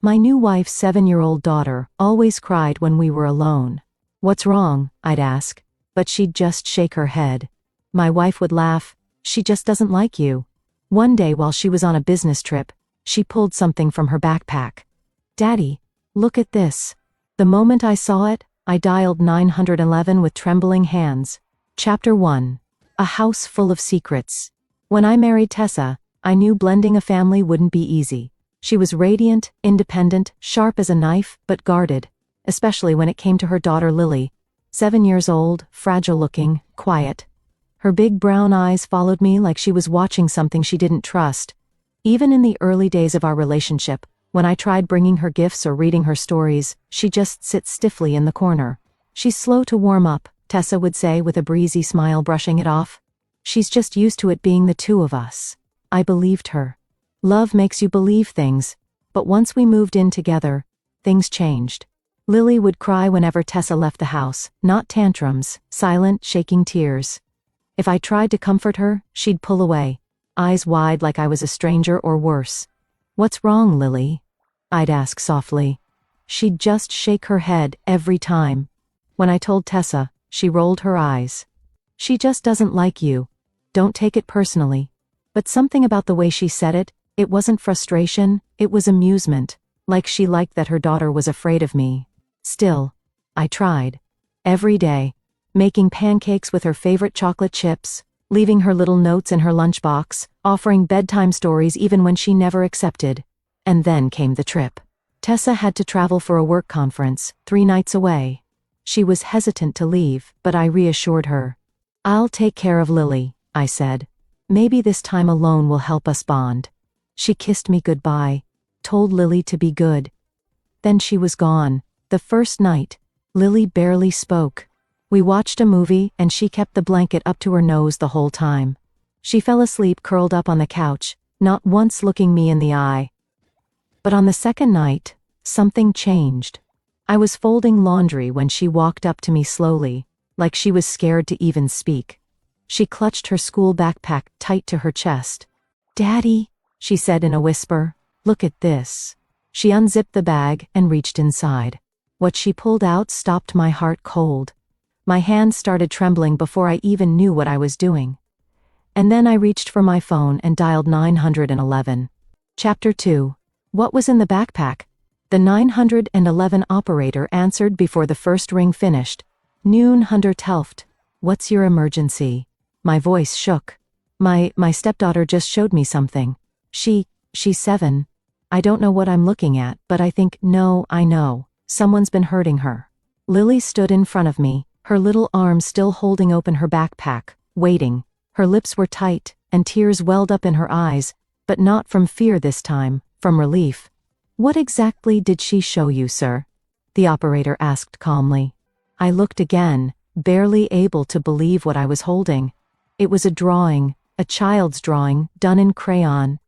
My new wife's 7-year-old daughter always cried when we were alone. "What's wrong?" I'd ask, but she'd just shake her head. My wife would laugh, "She just doesn't like you." One day while she was on a business trip, she pulled something from her backpack. "Daddy, look at this." The moment I saw it, I dialed 911 with trembling hands. Chapter 1. A House Full of Secrets. When I married Tessa, I knew blending a family wouldn't be easy. She was radiant, independent, sharp as a knife, but guarded, especially when it came to her daughter Lily, 7 years old, fragile-looking, quiet. Her big brown eyes followed me like she was watching something she didn't trust. Even in the early days of our relationship, when I tried bringing her gifts or reading her stories, she'd just sit stiffly in the corner. "She's slow to warm up," Tessa would say with a breezy smile, brushing it off. "She's just used to it being the two of us." I believed her. Love makes you believe things, but once we moved in together, things changed. Lily would cry whenever Tessa left the house, not tantrums, silent, shaking tears. If I tried to comfort her, she'd pull away, eyes wide like I was a stranger or worse. "What's wrong, Lily?" I'd ask softly. She'd just shake her head every time. When I told Tessa, she rolled her eyes. "She just doesn't like you. Don't take it personally." But something about the way she said it, it wasn't frustration, it was amusement, like she liked that her daughter was afraid of me. Still, I tried. Every day, making pancakes with her favorite chocolate chips, leaving her little notes in her lunchbox, offering bedtime stories even when she never accepted. And then came the trip. Tessa had to travel for a work conference, 3 nights away. She was hesitant to leave, but I reassured her. "I'll take care of Lily," I said. "Maybe this time alone will help us bond." She kissed me goodbye, told Lily to be good. Then she was gone. The first night, Lily barely spoke. We watched a movie and she kept the blanket up to her nose the whole time. She fell asleep curled up on the couch, not once looking me in the eye. But on the second night, something changed. I was folding laundry when she walked up to me slowly, like she was scared to even speak. She clutched her school backpack tight to her chest. "Daddy," she said in a whisper, "look at this." She unzipped the bag and reached inside. What she pulled out stopped my heart cold. My hands started trembling before I even knew what I was doing. And then I reached for my phone and dialed 911. Chapter 2. What was in the backpack? The 911 operator answered before the first ring finished. "Noon, Hunter Telft. What's your emergency?" My voice shook. My stepdaughter just showed me something. She's 7. I don't know what I'm looking at, but I think, no, I know. Someone's been hurting her. Lily stood in front of me, her little arms still holding open her backpack, waiting. Her lips were tight, and tears welled up in her eyes, but not from fear this time, from relief. "What exactly did she show you, sir?" the operator asked calmly. I looked again, barely able to believe what I was holding. It was a drawing, a child's drawing, done in crayon.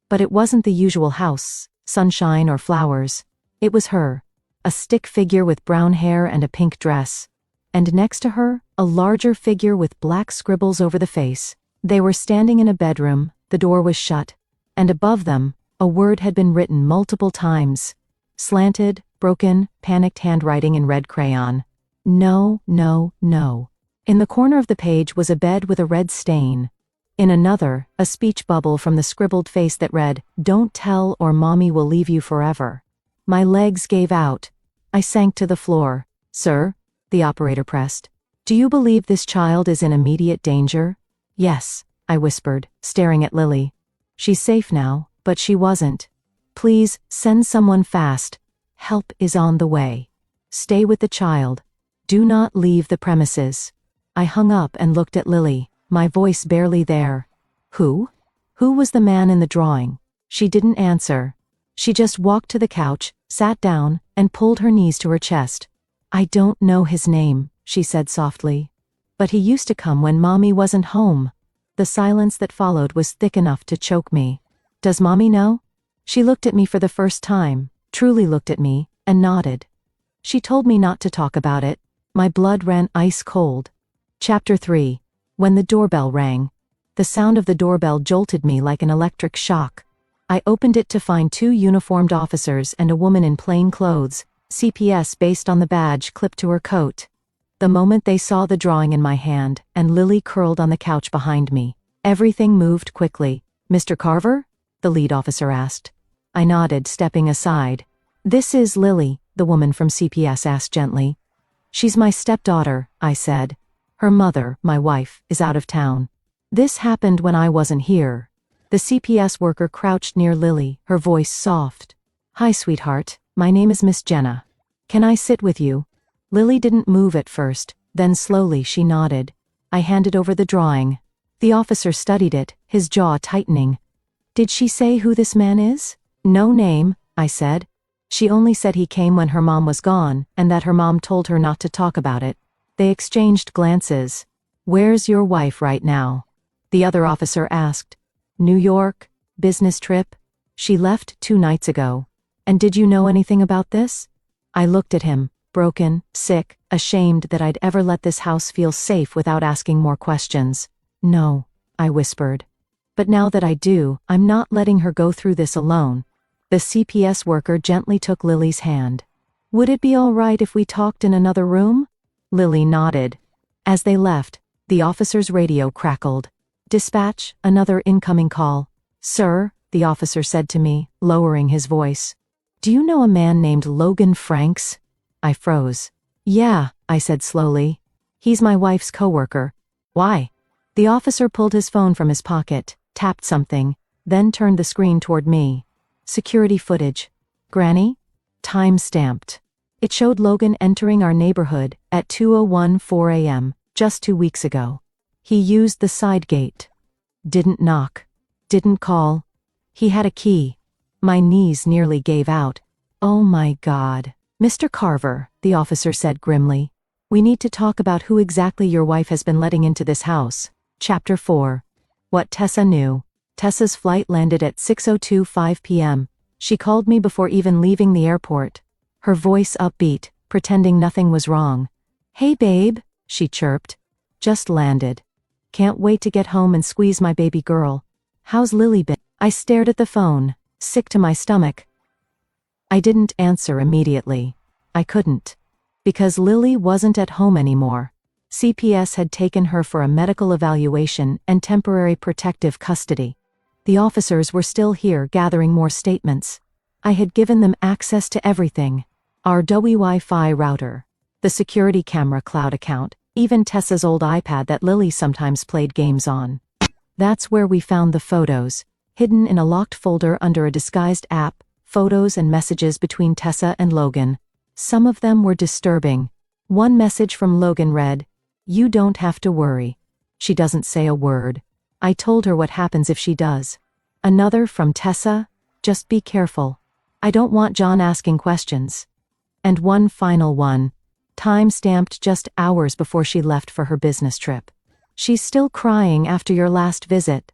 But it wasn't the usual house, sunshine or flowers. It was her, a stick figure with brown hair and a pink dress. And next to her, a larger figure with black scribbles over the face. They were standing in a bedroom, the door was shut, and above them, a word had been written multiple times. Slanted, broken, panicked handwriting in red crayon. "No, no, no." In the corner of the page was a bed with a red stain. In another, a speech bubble from the scribbled face that read, "Don't tell or Mommy will leave you forever." My legs gave out. I sank to the floor. "Sir?" the operator pressed. "Do you believe this child is in immediate danger?" "Yes," I whispered, staring at Lily. "She's safe now, but she wasn't. Please, send someone fast. Help is on the way. Stay with the child. Do not leave the premises." I hung up and looked at Lily, my voice barely there. "Who? Who was the man in the drawing?" She didn't answer. She just walked to the couch, sat down, and pulled her knees to her chest. "I don't know his name," she said softly. "But he used to come when Mommy wasn't home." The silence that followed was thick enough to choke me. "Does Mommy know?" She looked at me for the first time, truly looked at me, and nodded. She told me not to talk about it. My blood ran ice cold. Chapter 3. When the doorbell rang. The sound of the doorbell jolted me like an electric shock. I opened it to find two uniformed officers and a woman in plain clothes, CPS based on the badge clipped to her coat. The moment they saw the drawing in my hand, and Lily curled on the couch behind me, everything moved quickly. "Mr. Carver?" the lead officer asked. I nodded, stepping aside. "This is Lily," the woman from CPS asked gently. "She's my stepdaughter," I said. "Her mother, my wife, is out of town. This happened when I wasn't here." The CPS worker crouched near Lily, her voice soft. "Hi, sweetheart. My name is Miss Jenna. Can I sit with you?" Lily didn't move at first, then slowly she nodded. I handed over the drawing. The officer studied it, his jaw tightening. "Did she say who this man is?" "No name," I said. "She only said he came when her mom was gone, and that her mom told her not to talk about it." They exchanged glances. "Where's your wife right now?" the other officer asked. "New York, business trip. She left 2 nights ago." "And did you know anything about this?" I looked at him, broken, sick, ashamed that I'd ever let this house feel safe without asking more questions. "No," I whispered. "But now that I do, I'm not letting her go through this alone." The CPS worker gently took Lily's hand. "Would it be all right if we talked in another room?" Lily nodded. As they left, the officer's radio crackled. "Dispatch, another incoming call." "Sir," the officer said to me, lowering his voice. "Do you know a man named Logan Franks?" I froze. "Yeah," I said slowly. "He's my wife's coworker." "Why?" The officer pulled his phone from his pocket, tapped something, then turned the screen toward me. "Security footage. Granny?" Time stamped. It showed Logan entering our neighborhood at 2:04 a.m., just 2 weeks ago. He used the side gate. Didn't knock. Didn't call. He had a key. My knees nearly gave out. "Oh my God. Mr. Carver," the officer said grimly. "We need to talk about who exactly your wife has been letting into this house." Chapter 4. What Tessa knew. Tessa's flight landed at 6:05 p.m. She called me before even leaving the airport. Her voice upbeat, pretending nothing was wrong. "Hey babe," she chirped. "Just landed. Can't wait to get home and squeeze my baby girl. How's Lily been?" I stared at the phone, sick to my stomach. I didn't answer immediately. I couldn't. Because Lily wasn't at home anymore. CPS had taken her for a medical evaluation and temporary protective custody. The officers were still here gathering more statements. I had given them access to everything. Our Wi-Fi router, the security camera cloud account, even Tessa's old iPad that Lily sometimes played games on. That's where we found the photos, hidden in a locked folder under a disguised app, photos and messages between Tessa and Logan. Some of them were disturbing. One message from Logan read, "You don't have to worry. She doesn't say a word. I told her what happens if she does." Another from Tessa, "Just be careful. I don't want John asking questions." And one final one, time-stamped just hours before she left for her business trip. "She's still crying after your last visit.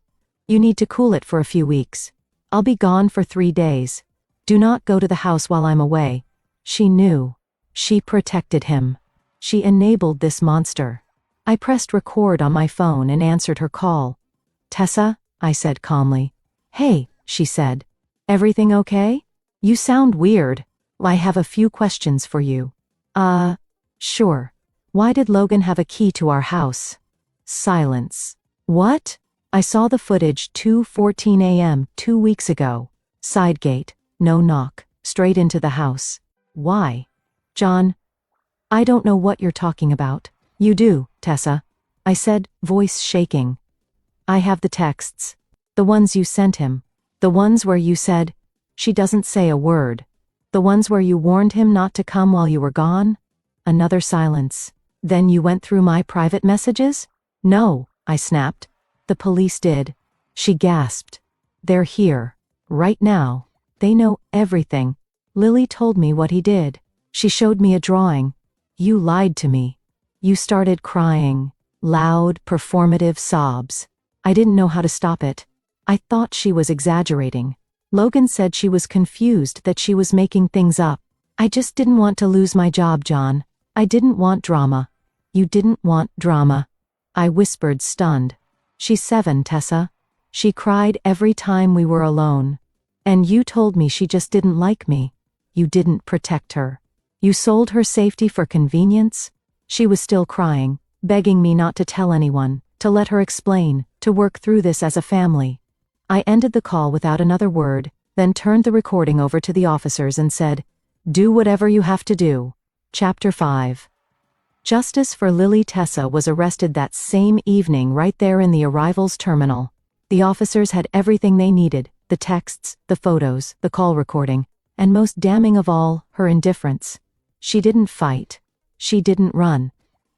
You need to cool it for a few weeks. I'll be gone for 3 days. Do not go to the house while I'm away." She knew. She protected him. She enabled this monster. I pressed record on my phone and answered her call. "Tessa?" I said calmly. "Hey," she said. "Everything okay? You sound weird. I have a few questions for you." Sure. Why did Logan have a key to our house?" Silence. "What?" "I saw the footage 2:14 a.m. 2 weeks ago. Side gate, no knock, straight into the house. Why?" "John, I don't know what you're talking about." "You do, Tessa," I said, voice shaking. "I have the texts. The ones you sent him. The ones where you said, 'She doesn't say a word.' The ones where you warned him not to come while you were gone." Another silence. "Then you went through my private messages?" "No," I snapped. "The police did." She gasped. "They're here. Right now. They know everything. Lily told me what he did. She showed me a drawing. You lied to me." You started crying. Loud, performative sobs. I didn't know how to stop it. I thought she was exaggerating. Logan said she was confused, that she was making things up. I just didn't want to lose my job, John. I didn't want drama. You didn't want drama. I whispered, stunned. "She's 7, Tessa. She cried every time we were alone. And you told me she just didn't like me. You didn't protect her. You sold her safety for convenience? She was still crying, begging me not to tell anyone, to let her explain, to work through this as a family. I ended the call without another word, then turned the recording over to the officers and said, "Do whatever you have to do." Chapter 5. Justice for Lily Tessa was arrested that same evening right there in the arrivals terminal. The officers had everything they needed, the texts, the photos, the call recording, and most damning of all, her indifference. She didn't fight. She didn't run.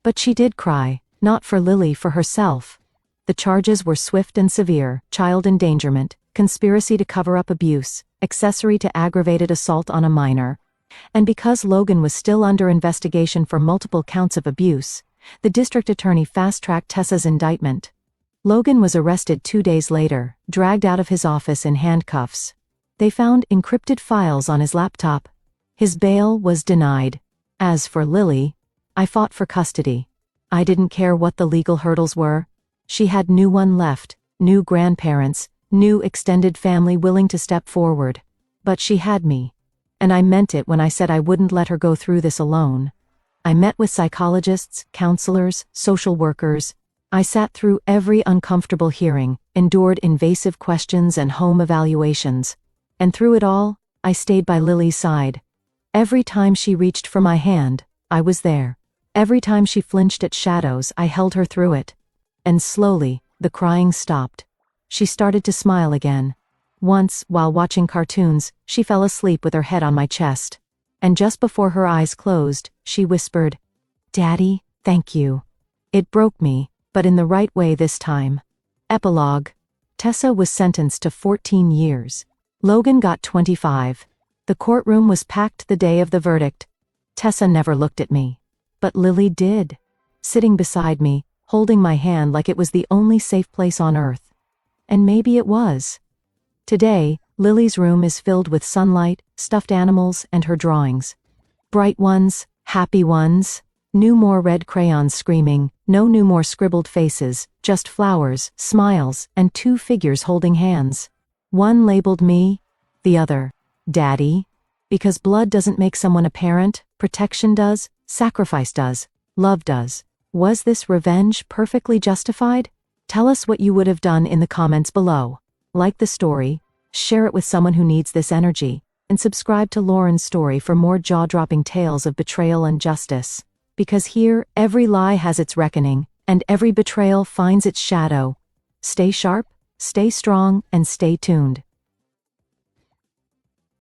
But she did cry, not for Lily, for herself. The charges were swift and severe: child endangerment, conspiracy to cover up abuse, accessory to aggravated assault on a minor. And because Logan was still under investigation for multiple counts of abuse, the district attorney fast-tracked Tessa's indictment. Logan was arrested 2 days later, dragged out of his office in handcuffs. They found encrypted files on his laptop. His bail was denied. As for Lily, I fought for custody. I didn't care what the legal hurdles were. She had no one left, new grandparents, new extended family willing to step forward. But she had me. And I meant it when I said I wouldn't let her go through this alone. I met with psychologists, counselors, social workers. I sat through every uncomfortable hearing, endured invasive questions and home evaluations. And through it all, I stayed by Lily's side. Every time she reached for my hand, I was there. Every time she flinched at shadows, I held her through it. And slowly, the crying stopped. She started to smile again. Once, while watching cartoons, she fell asleep with her head on my chest. And just before her eyes closed, she whispered, "Daddy, thank you." It broke me, but in the right way this time. Epilogue. Tessa was sentenced to 14 years. Logan got 25. The courtroom was packed the day of the verdict. Tessa never looked at me. But Lily did. Sitting beside me, holding my hand like it was the only safe place on earth. And maybe it was. Today, Lily's room is filled with sunlight, stuffed animals, and her drawings. Bright ones, happy ones. No more red crayons screaming, no more scribbled faces, just flowers, smiles, and 2 figures holding hands. One labeled me, the other, Daddy. Because blood doesn't make someone a parent, protection does, sacrifice does, love does. Was this revenge perfectly justified? Tell us what you would have done in the comments below. Like the story, share it with someone who needs this energy, and subscribe to Lauren's Story for more jaw-dropping tales of betrayal and justice. Because here, every lie has its reckoning, and every betrayal finds its shadow. Stay sharp, stay strong, and stay tuned.